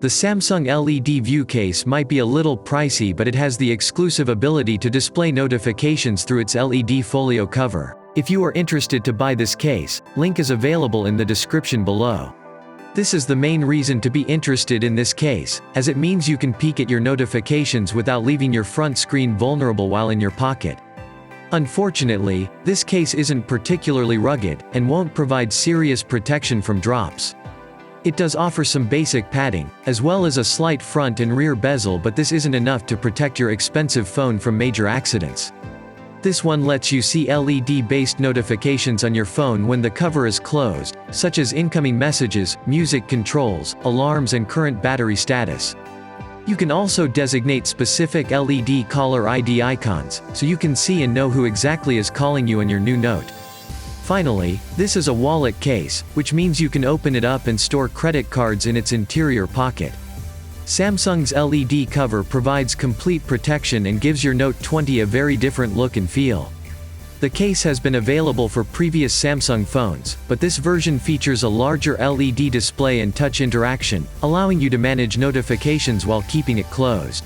The Samsung LED View case might be a little pricey, but it has the exclusive ability to display notifications through its LED folio cover. If you are interested to buy this case, link is available in the description below. This is the main reason to be interested in this case, as it means you can peek at your notifications without leaving your front screen vulnerable while in your pocket. Unfortunately, this case isn't particularly rugged, and won't provide serious protection from drops. It does offer some basic padding, as well as a slight front and rear bezel, but this isn't enough to protect your expensive phone from major accidents. This one lets you see LED-based notifications on your phone when the cover is closed, such as incoming messages, music controls, alarms and current battery status. You can also designate specific LED caller ID icons, so you can see and know who exactly is calling you on your new Note. Finally, this is a wallet case, which means you can open it up and store credit cards in its interior pocket. Samsung's LED cover provides complete protection and gives your Note 20 a very different look and feel. The case has been available for previous Samsung phones, but this version features a larger LED display and touch interaction, allowing you to manage notifications while keeping it closed.